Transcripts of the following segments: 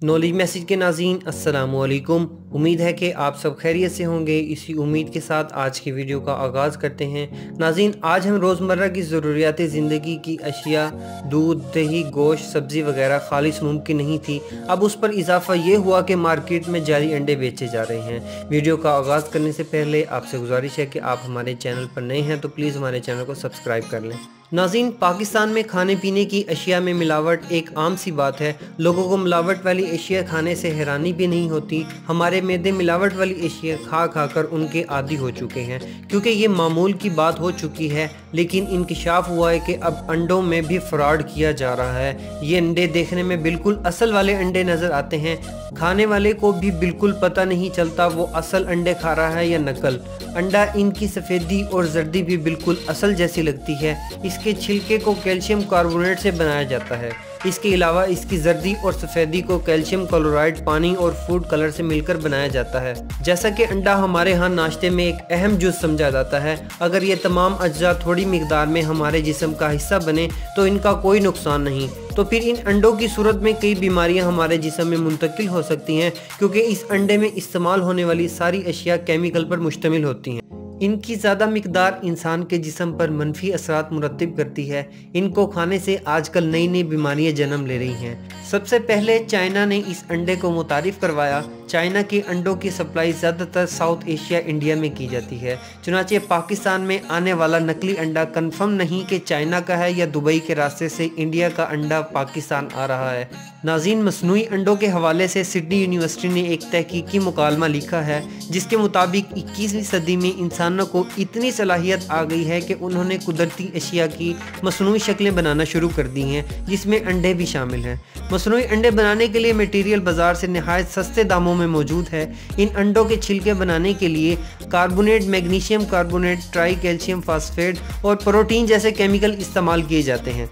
Knowledge message के नाज़रीन अस्सलामुअलैकुम। उम्मीद है कि आप सब खैरियत से होंगे। इसी उम्मीद के साथ आज की वीडियो का आगाज़ करते हैं। नाज़रीन, आज हम रोज़मर्रा की ज़रूरियात ज़िंदगी की अशिया दूध, दही, गोश्त, सब्ज़ी वगैरह खालिश मुमकिन नहीं थी। अब उस पर इजाफ़ा ये हुआ कि मार्केट में जाली अंडे बेचे जा रहे हैं। वीडियो का आगाज़ करने से पहले आपसे गुजारिश है कि आप हमारे चैनल पर नए हैं तो प्लीज़ हमारे चैनल को सब्सक्राइब कर लें। नाज़रीन, पाकिस्तान में खाने पीने की अशिया में मिलावट एक आम सी बात है। लोगों को मिलावट वाली अशिया खाने से हैरानी भी नहीं होती। हमारे मैदे मिलावट वाली अशिया खा खा कर उनके आदी हो चुके हैं, क्योंकि ये मामूल की बात हो चुकी है। लेकिन इंकशाफ हुआ है कि अब अंडों में भी फ्रॉड किया जा रहा है। ये अंडे देखने में बिल्कुल असल वाले अंडे नज़र आते हैं। खाने वाले को भी बिल्कुल पता नहीं चलता वो असल अंडे खा रहा है या नकल। अंडा इनकी सफ़ेदी और जर्दी भी बिल्कुल असल जैसी लगती है। इसके छिलके को कैल्शियम कार्बोनेट से बनाया जाता है। इसके अलावा इसकी जर्दी और सफ़ेदी को कैल्शियम क्लोराइड, पानी और फूड कलर से मिलकर बनाया जाता है। जैसा कि अंडा हमारे यहाँ नाश्ते में एक अहम जुज़ समझा जाता है। अगर ये तमाम अज्जा थोड़ी मिकदार में हमारे जिस्म का हिस्सा बने तो इनका कोई नुकसान नहीं। तो फिर इन अंडों की सूरत में कई बीमारियां हमारे जिस्म में मुंतकिल हो सकती हैं, क्योंकि इस अंडे में इस्तेमाल होने वाली सारी अशिया केमिकल पर मुश्तमिल होती हैं। इनकी ज़्यादा मिकदार इंसान के जिस्म पर मनफी असरात मुरतब करती है। इनको खाने से आजकल नई नई बीमारियां जन्म ले रही हैं। सबसे पहले चाइना ने इस अंडे को मुतारिफ करवाया। चाइना के अंडों की सप्लाई ज़्यादातर साउथ एशिया, इंडिया में की जाती है। चुनांचे पाकिस्तान में आने वाला नकली अंडा कंफर्म नहीं कि चाइना का है या दुबई के रास्ते से इंडिया का अंडा पाकिस्तान आ रहा है। नाज़रीन, मसनूई अंडों के हवाले से सिडनी यूनिवर्सिटी ने एक तहकीकी मुकालमा लिखा है, जिसके मुताबिक 21वीं सदी में इंसानों को इतनी सलाहियत आ गई है कि उन्होंने कुदरती अशिया की मसनूई शक्लें बनाना शुरू कर दी हैं, जिसमें अंडे भी शामिल हैं। मसनूई अंडे बनाने के लिए मटेरियल बाजार से नहायत सस्ते दामों में मौजूद है। इन अंडों के छिलके बनाने के लिए carbonate, magnesium carbonate, try calcium phosphate और प्रोटीन जैसे केमिकल इस्तेमाल किए जाते हैं।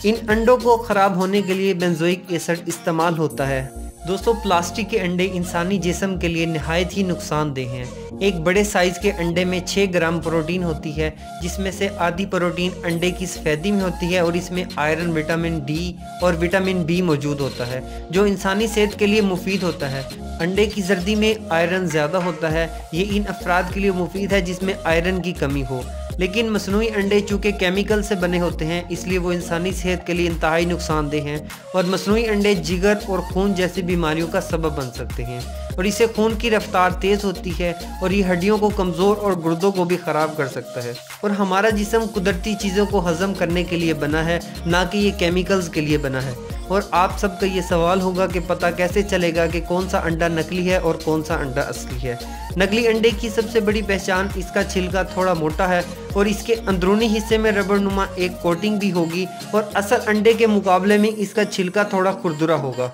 इन अंडों को ख़राब होने के लिए बेंजोइक एसिड इस्तेमाल होता है। दोस्तों, प्लास्टिक के अंडे इंसानी जिस्म के लिए नहायत ही नुकसानदेह हैं। एक बड़े साइज़ के अंडे में 6 ग्राम प्रोटीन होती है, जिसमें से आधी प्रोटीन अंडे की सफ़ेदी में होती है और इसमें आयरन, विटामिन डी और विटामिन बी मौजूद होता है, जो इंसानी सेहत के लिए मुफीद होता है। अंडे की जर्दी में आयरन ज़्यादा होता है। ये इन अफराद के लिए मुफीद है जिसमें आयरन की कमी हो। लेकिन मसनूई अंडे चूँकि केमिकल से बने होते हैं, इसलिए वो इंसानी सेहत के लिए इंतहाई नुकसानदेह हैं और मसनूई अंडे जिगर और खून जैसी बीमारियों का सबब बन सकते हैं। और इससे खून की रफ्तार तेज़ होती है और ये हड्डियों को कमज़ोर और गुर्दों को भी ख़राब कर सकता है। और हमारा जिस्म कुदरती चीज़ों को हज़म करने के लिए बना है, ना कि ये केमिकल्स के लिए बना है। और आप सबका ये सवाल होगा कि पता कैसे चलेगा कि कौन सा अंडा नकली है और कौन सा अंडा असली है। नकली अंडे की सबसे बड़ी पहचान इसका छिलका थोड़ा मोटा है और इसके अंदरूनी हिस्से में रबड़नुमा एक कोटिंग भी होगी, और असल अंडे के मुकाबले में इसका छिलका थोड़ा खुरदुरा होगा।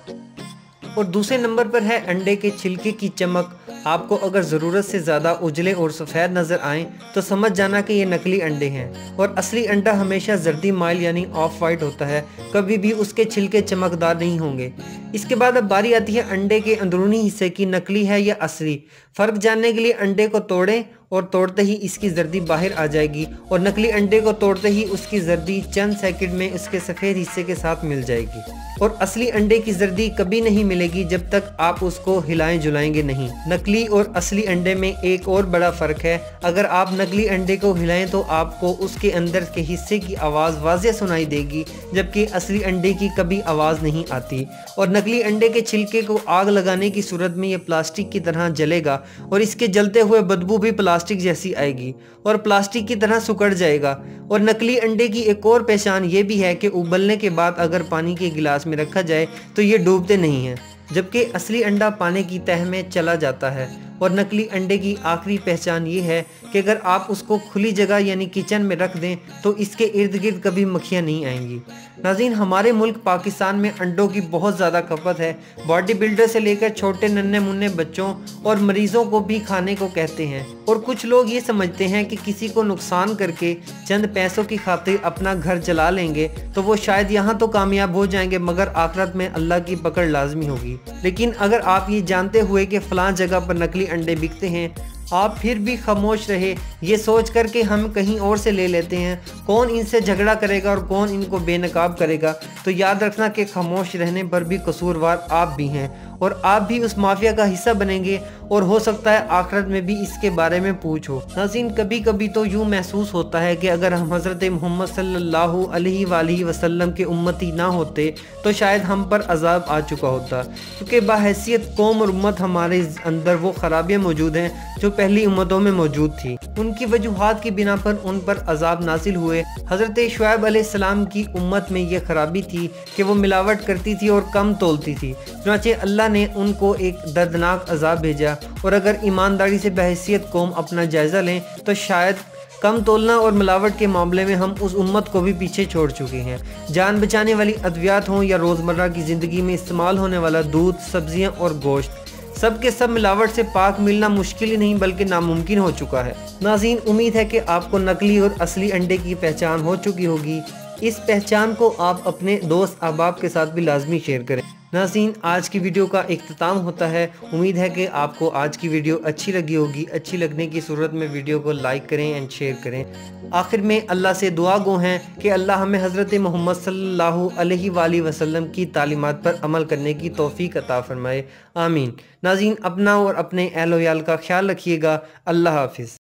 और दूसरे नंबर पर है अंडे के छिलके की चमक। आपको अगर ज़रूरत से ज़्यादा उजले और सफ़ेद नज़र आएँ तो समझ जाना कि ये नकली अंडे हैं। और असली अंडा हमेशा जर्दी माइल यानी ऑफ वाइट होता है, कभी भी उसके छिलके चमकदार नहीं होंगे। इसके बाद अब बारी आती है अंडे के अंदरूनी हिस्से की, नकली है या असली। फ़र्क जानने के लिए अंडे को तोड़ें और तोड़ते ही इसकी जर्दी बाहर आ जाएगी, और नकली अंडे को तोड़ते ही उसकी जर्दी चंद सेकंड में उसके सफ़ेद हिस्से के साथ मिल जाएगी। और असली अंडे की जर्दी कभी नहीं मिलेगी जब तक आप उसको हिलाएं जुलाएंगे नहीं। नकली और असली अंडे में एक और बड़ा फ़र्क है। अगर आप नकली अंडे को हिलाएं तो आपको उसके अंदर के हिस्से की आवाज़ वाज़ेह सुनाई देगी, जबकि असली अंडे की कभी आवाज़ नहीं आती। और नकली अंडे के छिलके को आग लगाने की सूरत में ये प्लास्टिक की तरह जलेगा और इसके जलते हुए बदबू भी प्लास्टिक जैसी आएगी और प्लास्टिक की तरह सिकुड़ जाएगा। और नकली अंडे की एक और पहचान ये भी है कि उबलने के बाद अगर पानी के गिलास में रखा जाए तो ये डूबते नहीं हैं, जबकि असली अंडा पानी की तह में चला जाता है। और नकली अंडे की आखिरी पहचान ये है कि अगर आप उसको खुली जगह यानी किचन में रख दें तो इसके इर्द गिर्द कभी मक्खियाँ नहीं आएंगी। नाज़रीन, हमारे मुल्क पाकिस्तान में अंडों की बहुत ज़्यादा खपत है। बॉडी बिल्डर से लेकर छोटे नन्हे मुन्ने बच्चों और मरीज़ों को भी खाने को कहते हैं। और कुछ लोग ये समझते हैं कि किसी को नुकसान करके चंद पैसों की खातिर अपना घर जला लेंगे तो वो शायद यहाँ तो कामयाब हो जाएंगे, मगर आखिरत में अल्लाह की पकड़ लाजमी होगी। लेकिन अगर आप ये जानते हुए कि फ़लाँ जगह पर नकली अंडे बिकते हैं आप फिर भी खामोश रहे, ये सोच कर के हम कहीं और से ले लेते हैं, कौन इनसे झगड़ा करेगा और कौन इनको बेनकाब करेगा। तो याद रखना कि खामोश रहने पर भी कसूरवार आप भी हैं और आप भी उस माफिया का हिस्सा बनेंगे और हो सकता है आखिरत में भी इसके बारे में पूछो। नाज़रीन, कभी कभी तो यूँ महसूस होता है कि अगर हम हज़रत मोहम्मद सल्लल्लाहु अलैहि वसल्लम के उम्मती ना होते तो शायद हम पर अजाब आ चुका होता, क्योंकि बाहैसियत कौम और उम्मत हमारे अंदर वो खराबियाँ मौजूद हैं जो पहली उम्मतों में मौजूद थी। उनकी वजूहात की बिना पर उन पर अजाब नासिल हुए। हज़रत शुएब अलैहिस्सलाम की उम्मत में ये खराबी थी कि वो मिलावट करती थी और कम तोलती थी, चुनांचे अल्लाह ने उनको एक दर्दनाक अजाब भेजा। और अगर ईमानदारी से बहैसियत कौम अपना जायज़ा लें तो शायद कम तोलना और मिलावट के मामले में हम उस उम्मत को भी पीछे छोड़ चुके हैं। जान बचाने वाली अद्वियात हों या रोज़मर्रा की ज़िंदगी में इस्तेमाल होने वाला दूध, सब्जियां और गोश्त, सब के सब मिलावट से पाक मिलना मुश्किल ही नहीं बल्कि नामुमकिन हो चुका है। नाज़रीन, उम्मीद है कि आपको नकली और असली अंडे की पहचान हो चुकी होगी। इस पहचान को आप अपने दोस्त अहबाब के साथ भी लाजमी शेयर करें। नाज़रीन, आज की वीडियो का इख्तिताम होता है। उम्मीद है कि आपको आज की वीडियो अच्छी लगी होगी। अच्छी लगने की सूरत में वीडियो को लाइक करें एंड शेयर करें। आखिर में अल्लाह से दुआ गो हैं कि अल्लाह हमें हज़रत मोहम्मद सल्लल्लाहु अलैहि वसल्लम की तालीमात पर अमल करने की तौफीक अता फरमाए। आमीन। नाज़रीन, अपना और अपने अहल व याल का ख्याल रखिएगा। अल्लाह हाफिज़।